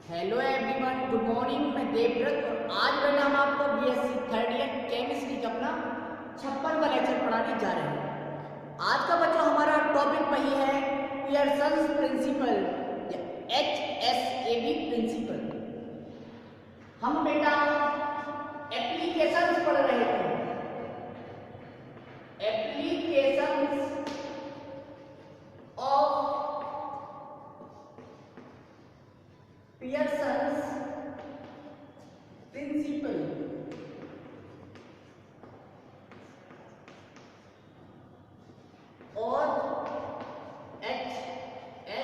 Hello everyone, good morning. मैं देवव्रत और आज बेटा हम आपको बीएससी थर्ड ईयर केमिस्ट्री का अपना 56वां लेक्चर पढ़ाने जा रहे हैं। आज का बच्चों हमारा टॉपिक वही है पियर्सन्स प्रिंसिपल या HSAB प्रिंसिपल। हम बेटा एप्लीकेशंस पढ़ रहे थे, एप्लीकेशंस ऑफ पियर्सन्स प्रिंसिपल। और HSAB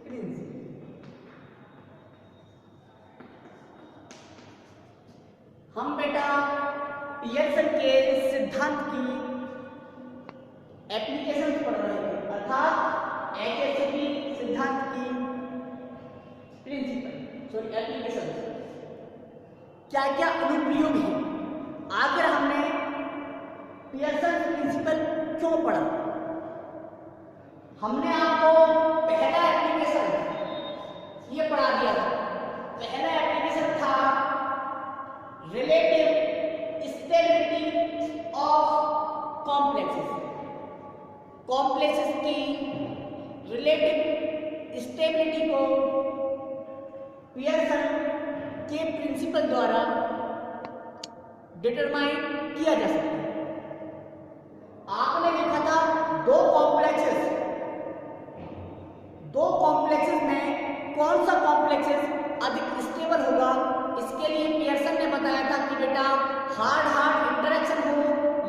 प्रिंसिपल। हम बेटा पियर्सन के सिद्धांत की एप्लीकेशन पढ़ रहे थे, अर्थात HSAB सिद्धांत की प्रिंसिपल एप्लीकेशन क्या क्या अनुप्रयोग है, आखिर हमने पियर्सन प्रिंसिपल क्यों पढ़ा। हमने आपको पहला एप्लीकेशन ये पढ़ा दिया था। पहला एप्लीकेशन था relative stability of complexes. Complexes की रिलेटिव स्टेबिलिटी को पियर्सन के प्रिंसिपल द्वारा डिटरमाइन किया जा सकता है। आपने देखा था दो कॉम्प्लेक्सेस में कौन सा कॉम्प्लेक्सेस अधिक स्टेबल होगा। इसके लिए पियर्सन ने बताया था कि बेटा हार्ड इंटरेक्शन हो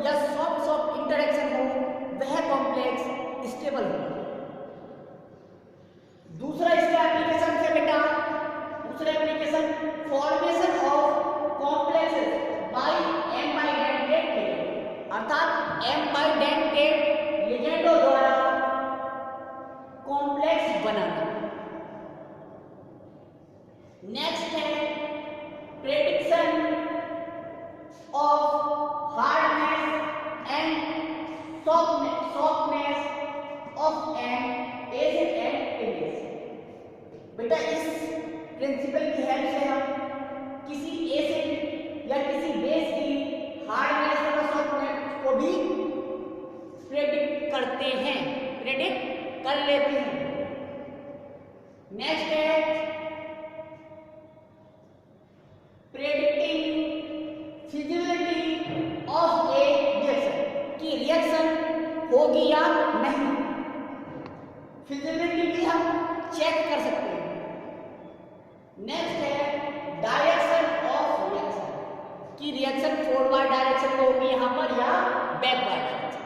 या सॉफ्ट इंटरेक्शन हो, वह कॉम्प्लेक्स स्टेबल होगा। दूसरा इसका एप्लीकेशन है बेटा, दूसरा application formation of complexes by ambidentate, अर्थात एम्बाइडेंटेड लिगेंडों द्वारा कॉम्प्लेक्स बनाना। नेक्स्ट है prediction of hardness and softness of an acid and base. बेटा इस प्रिंसिपल की हेल्प से हम किसी एसिड या किसी बेस की हार्डनेस और सॉफ्टनेस को भी प्रेडिक्ट करते हैं, प्रेडिक्ट कर लेते हैं। नेक्स्ट है predicting feasibility of A reaction, कि रिएक्शन होगी या नहीं। फिजिबिलिटी भी हम चेक कर सकते हैं। नेक्स्ट है डायरेक्शन ऑफ रिएक्शन, कि रिएक्शन फॉरवर्ड डायरेक्शन में होगी यहाँ पर या बैकवर्ड डायरेक्शन,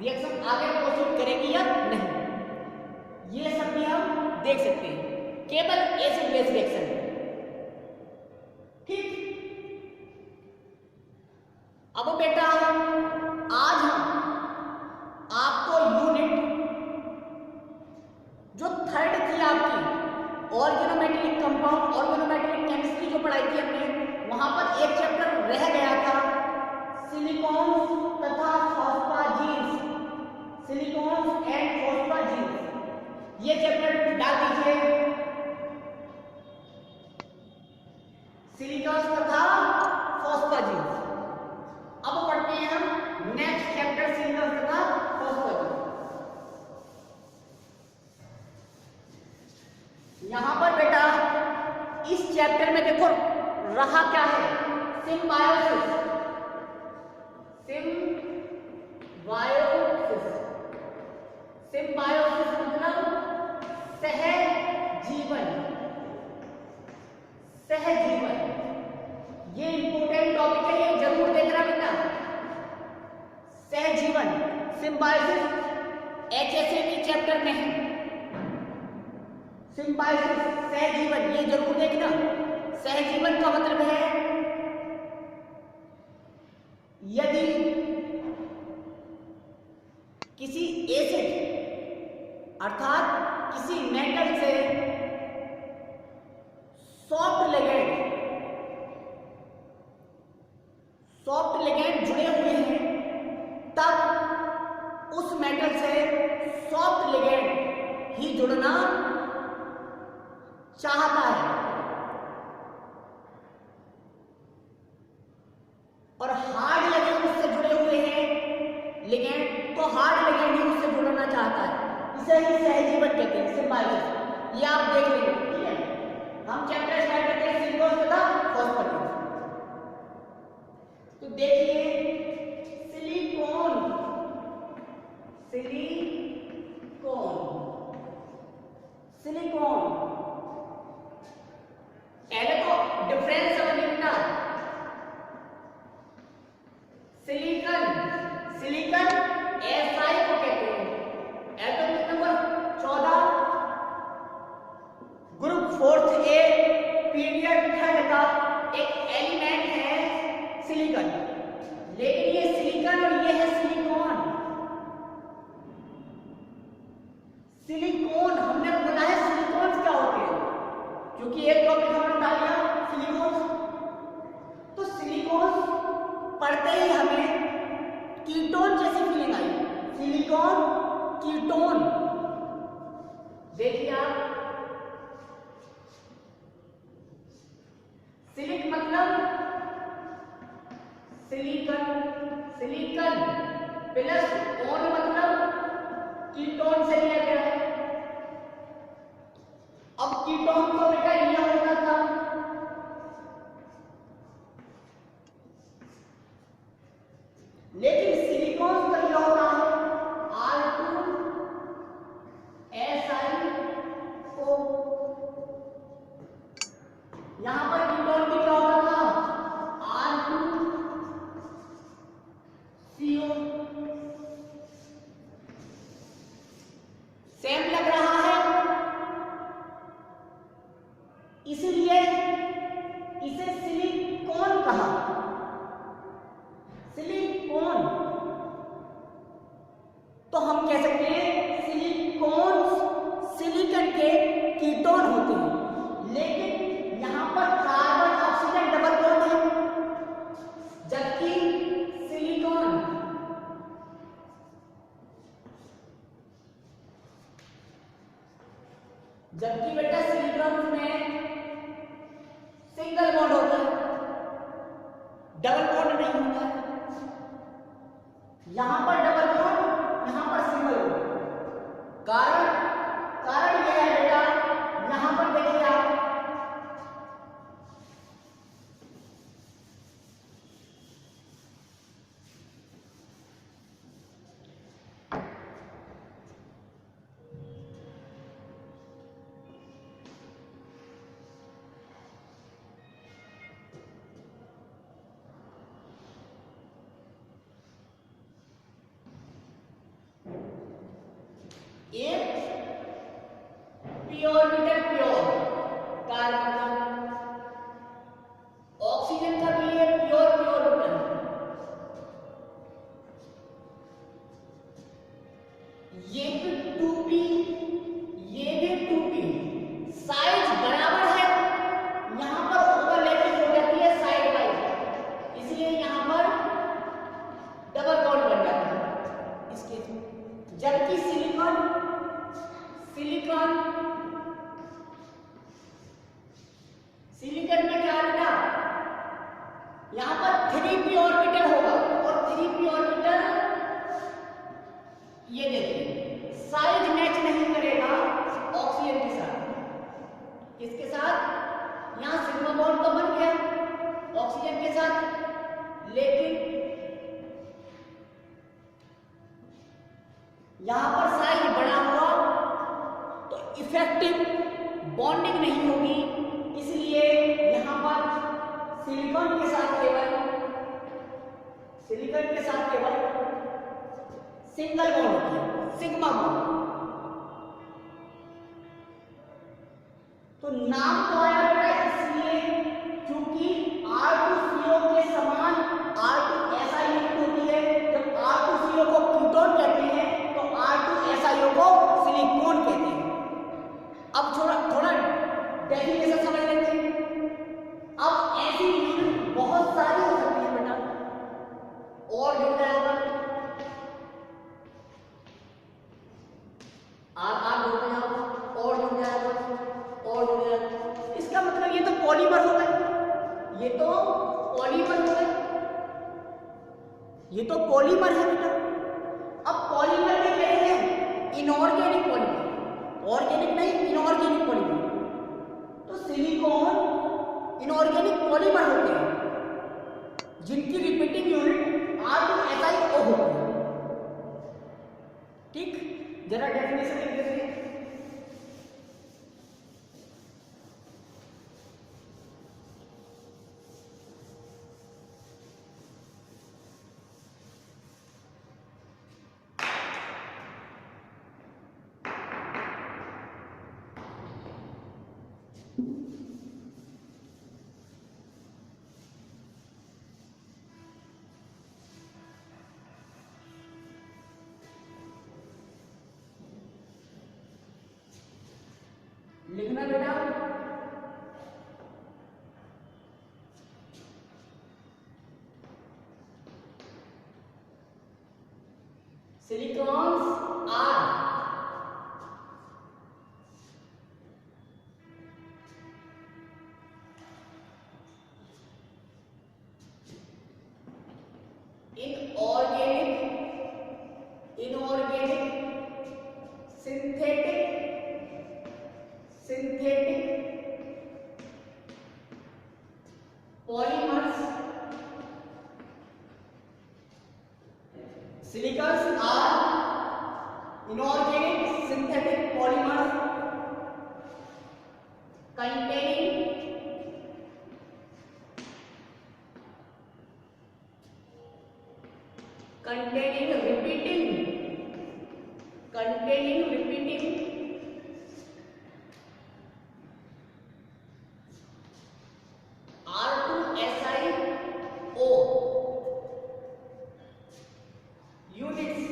रिएक्शन आगे प्रोसीड करेगी या नहीं, ये सब भी हम देख सकते हैं केवल एसिड बेस रिएक्शन में। ठीक, अब बेटा आज हम आपको यूनिट जो थर्ड थी आपकी ऑर्गेनोमेटेलिक कंपाउंड, ऑर्गेनोमेटेलिक केमिस्ट्री जो पढ़ाई थी हमने, वहां पर एक चैप्टर रह गया था सिलिकॉन्स तथा फॉस्फाजीन्स, सिलिकॉन्स एंड फॉस्फाजीन्स। ये चैप्टर डाल दीजिए, सिलिकॉन्स तथा फॉस्फाजीन्स। अब पढ़ते हैं हम नेक्स्ट चैप्टर सिलिकॉन्स तथा फॉस्फाजीन्स। यहां पर बेटा इस चैप्टर में देखो रहा क्या है, सिम्बायोसिस। सिम्बायोसिस मतलब सहजीवन। ये इंपोर्टेंट टॉपिक है, ये जरूर देखना बेटा। सहजीवन, सिम्बायोसिस HSAB चैप्टर में है। सिम्बायोसिस सहजीवन, ये जरूर देखना। सहजीवन का मतलब है यदि किसी एसिड अर्थात किसी मेटल से सॉफ्ट लिगेंड जुड़े हुए हैं, तब उस मेटल से सॉफ्ट लिगेंड ही जुड़ना चाहता है और हार्ड लिगेंड उससे जुड़े हुए हैं लिगेंड, तो हार्ड लिगेंड ही उससे जुड़ना चाहता है। इसे ही सहजीवन कहते हैं, सिम्बायोसिस। ये आप देख लेंगे, ठीक है। हम चैप्टर स्टार्ट करते हैं सिलिकॉन तथा फॉस्फेट। तो देखिए सिलिकॉन, सिलिकॉन पहले तो डिफरेंस समझ लेना। सिलिकॉन, सिलिकॉन SI को कहते हैं, atomic number 14, group 4th A, period 3rd का एक एलिमेंट है सिलिकॉन। लेकिन ये सिलिकॉन और ये है सिलिकॉन। सिलिकॉन हमने बोला है सिलिकॉन क्या होते हैं, क्योंकि एक टॉपिक हमने डाला सिलिकॉन। तो सिलिकॉन पढ़ते ही हमें कीटोन जैसी फीलिंग आई, सिलिकॉन कीटोन। देखिए आप, सिलिक मतलब सिलिकॉन, सिलिकॉन प्लस ऑन मतलब कीटोन से लिया गया है। अब कीटोन तो बेटा ये होता था, लेकिन सिलिकॉन का यह होता है R2SiO। यहां पर कीटोन भी क्या होता था, R2CO। सेम लग रहा है, इसलिए इसे सिलिकॉन कहा, सिलिकॉन। तो हम कह सकते हैं सिलिकॉन सिलिकॉन के कीटोन होते हैं, लेकिन यहां पर कार्बन ऑक्सीजन डबल बॉन्ड है, जबकि सिलिकॉन बेटा सिलिकॉन में सिंगल बॉन्ड होता है, डबल बॉन्ड नहीं होता है। यहां पर डबल बॉन्ड, यहां पर सिंगल बॉन्ड। कारण यह है बेटा, यहां पर देखिए आप, एक pure meter pure carbon, oxygen का भी है प्योर मीटर। ये भी 2p, ये भी 2p, साइज बराबर है। यहां पर ओवरलैपिंग हो जाती है साइड वाइज, इसलिए यहां पर डबल बॉन्ड बन जाता है इस केस में। जबकि सिलिकॉन में क्या होगा, यहां पर 3p ऑर्बिटल होगा, और 3p ऑर्बिटल ये देखिए साइज मैच नहीं करेगा ऑक्सीजन के साथ। किसके साथ, यहां सिग्मा बॉन्ड तो बन गया ऑक्सीजन के साथ, लेकिन यहां पर साइज बड़ा हुआ तो इफेक्टिव बॉन्डिंग नहीं होगी, इसलिए यहां पर सिलिकॉन के साथ केवल सिंगल बॉन्ड होती है, सिग्मा बॉन्ड। तो नाम तो आया बेटा इसलिए क्योंकि R2CO के समान R2SiO होती है। जब R2CO को कीटोन कहते हैं तो R2SiO को सिलिकॉन कहते हैं। अब थोड़ा डेफिनेशन समझ लेते हैं। अब ऐसी यूनिट बहुत सारी हो सकती है बेटा, और लिखना होगा R बोलते हैं जाएगा, और जुड़ जाएगा। इसका मतलब ये तो पॉलीमर हो गए, ये तो पॉलीमर हो गए, ये तो पॉलीमर है बेटा। अब पॉलीमर में कैसे हैं? इनऑर्गेनिक पॉलीमर, ऑर्गेनिक नहीं, इनऑर्गेनिक पॉलीमर। तो सिलिकॉन इनऑर्गेनिक पॉलीमर होते हैं जिनकी रिपीटिंग यूनिट R2SiO होती है। ठीक, जरा डेफिनेशन लिख देते हैं। लिखना बेटा, silicones are inorganic synthetic polymers. Silicons are inorganic synthetic polymers containing repeating R2SiO units।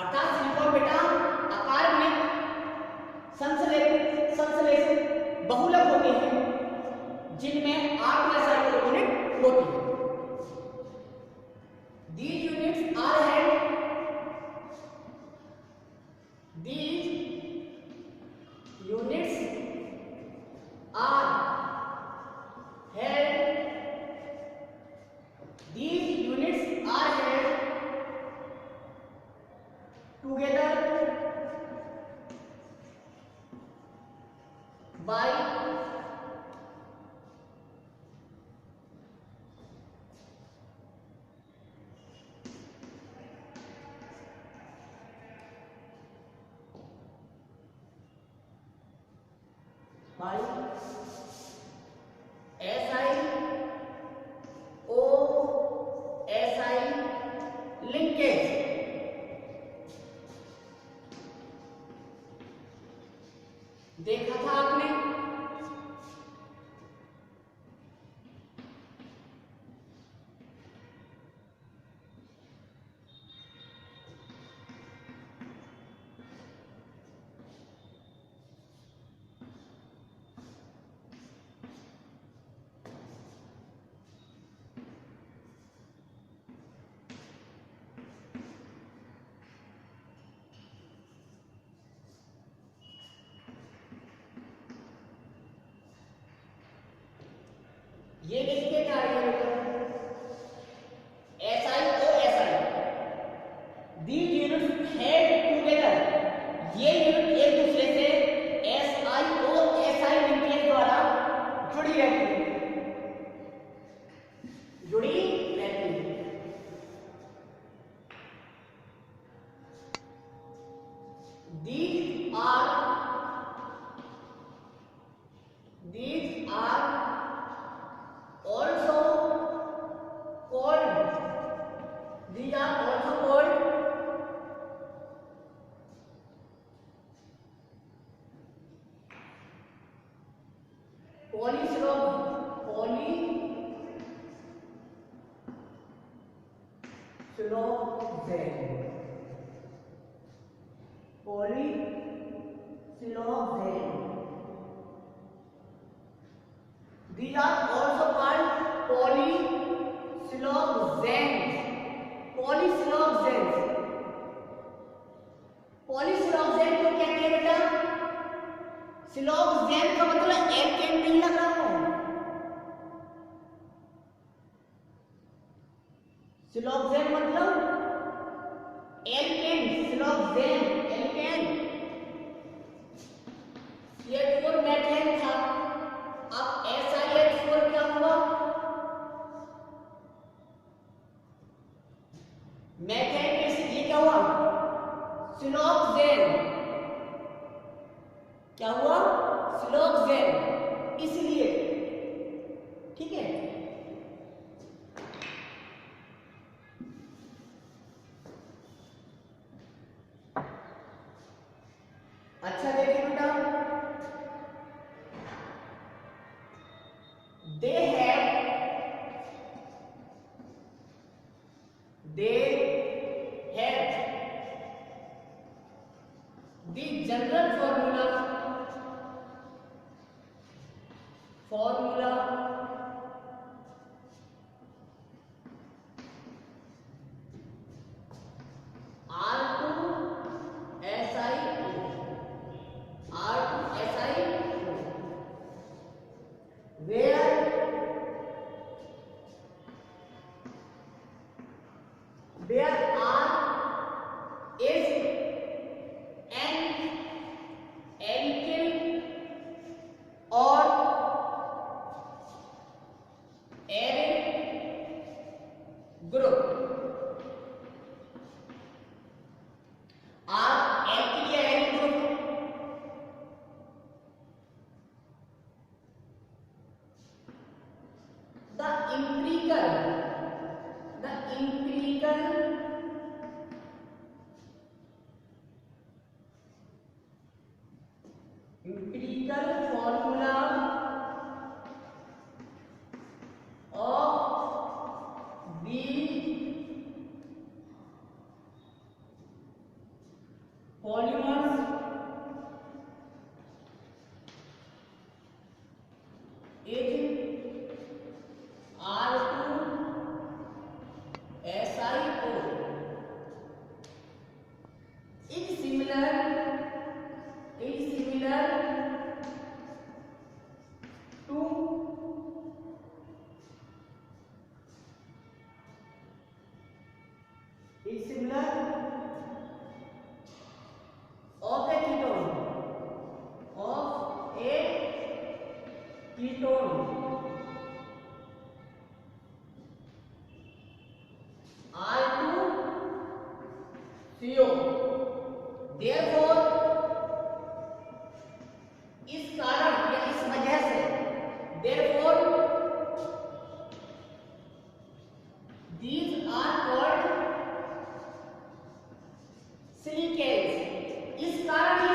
अर्थात सिलिकॉन बेटा अकार्बनिक संश्लेषित बहुलक होते हैं जिनमें R2SiO यूनिट होती है। These units are held together by SiO-Si linkage। देखा था आपने, ये किसके कार्य है? SiO-Si। These units head together। ये यूनिट एक दूसरे से SiO-Si लिंकेज द्वारा जुड़ी रहती है, These are also called polysiloxane। These are also called polysiloxanes। Siloxane का मतलब एल्केन नहीं लग रहा है। सिलोक्सेन मतलब alkene, siloxane alkene. CH4 methane था, अब SiH4 क्या हुआ? मेथेन के ये क्या हुआ? सिलोक्सेन। क्या हुआ? सिलोक्सेन। इसलिए ठीक है। अच्छा देखिए बेटा, they have the general formula R2SiO, where R is an alkyl or aryl group। R alkyl या aryl group है। The empirical formula of the polymers is R2SiO is similar to of a ketone R2CO। therefore इस कारण या इस वजह से therefore these are called silicates. इस कारण ये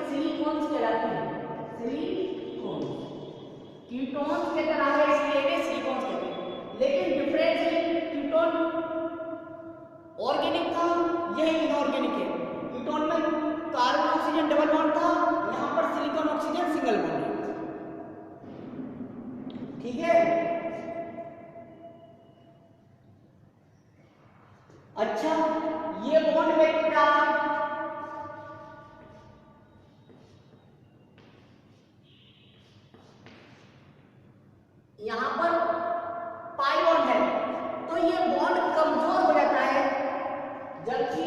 सिलिकॉन्स कहलाते हैं। सिलिकॉन्स कीटोन्स के तरह है, इसलिए इन्हें सिलिकॉन्स कहते हैं। लेकिन डिफरेंस है, कीटोन ऑर्गेनिक था, यह इनऑर्गेनिक है। कीटोन में कार्बन ऑक्सीजन डबल बॉन्ड था, यहां पर सिलिकॉन ऑक्सीजन सिंगल बॉन्ड है। ठीक है। अच्छा, ये बॉन्ड बेटा यहां पर पाई बॉन्ड है, तो ये बॉन्ड कमजोर हो जाता है, जबकि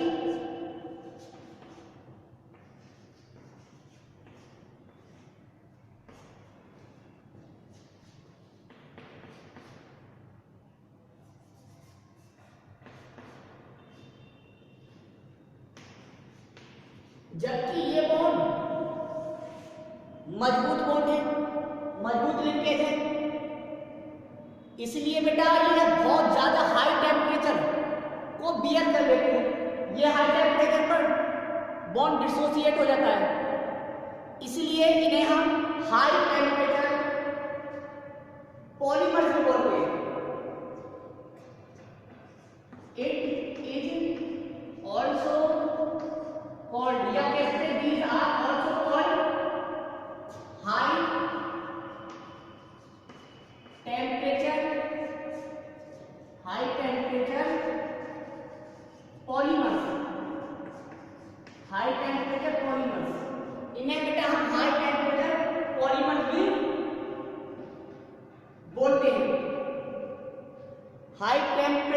ये बॉन्ड मजबूत बॉन्ड है, मजबूत लिंकेज है। इसलिए बेटा ये बहुत ज्यादा हाई टेम्परेचर को बियर कर लेते हैं। ये हाई टेम्परेचर पर बॉन्ड डिसोसिएट हो जाता है, इसलिए इन्हें हम हाई टेम्परेचर पॉलीमर्स भी बोलते हैं। इट इज ऑल्सो called या कहते हैं these are also called high temperature polymers। इन्हें बेटा हम हाई टेम्परेचर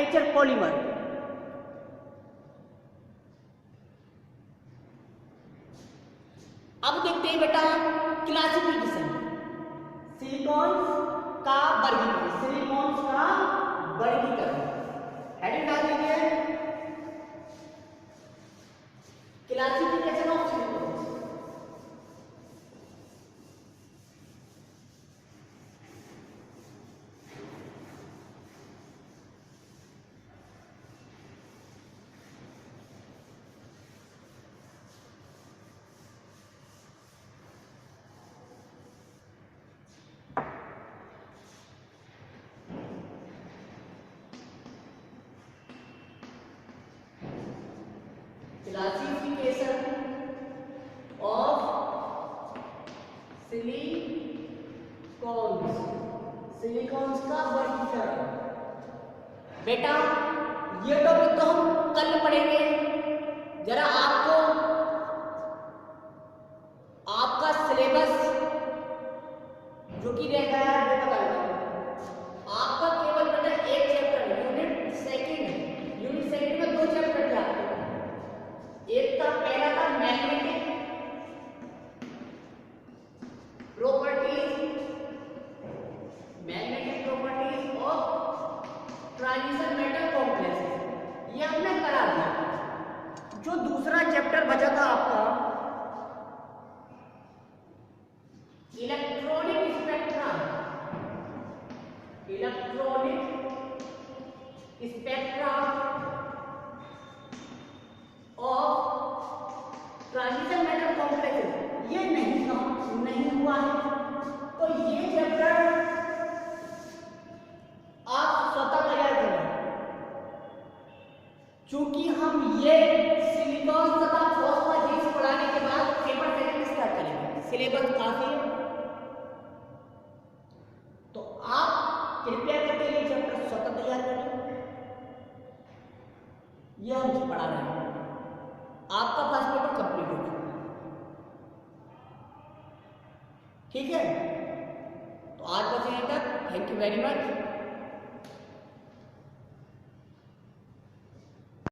स्ट्रक्चर पॉलीमर। अब देखते हैं बेटा क्लासिफिकेशन, सिलिकॉन्स का वर्गीकरण, सिलिकॉन्स का वर्गीकरण। हेडिंग डाल दीजिए classification of silicones. Classification of silicones, silicones का वर्गीकरण। बेटा ये टॉपिक तो हम कल पढ़ेंगे, जरा आपको आपका सिलेबस जो कि रहता है वो पता है। आपका केवल बेटा एक चैप्टर यूनिट सेकंड में 2 चैप्टर थे आपके। एक था, पहला था magnetic properties of transition metal complex, ये हमने करा दिया। जो दूसरा चैप्टर बचा था आपका electronic spectra, of transition metal complex, ये नहीं हुआ है। तो ये चैप्टर आप स्वतः तैयार करें, क्योंकि हम ये सिलिकॉन तथा फॉस्फोजिंक्स पढ़ाने के बाद पेपर सेकंड स्टार्ट करेंगे। सिलेबस काफी है, तो आप कृपया करके ये चैप्टर स्वतः तैयार करें। ये हम पढ़ा रहे हैं, आपका फर्स्ट पेपर कंप्लीट होगा। ठीक है, तो आज बस यहीं तक। Thank you very much.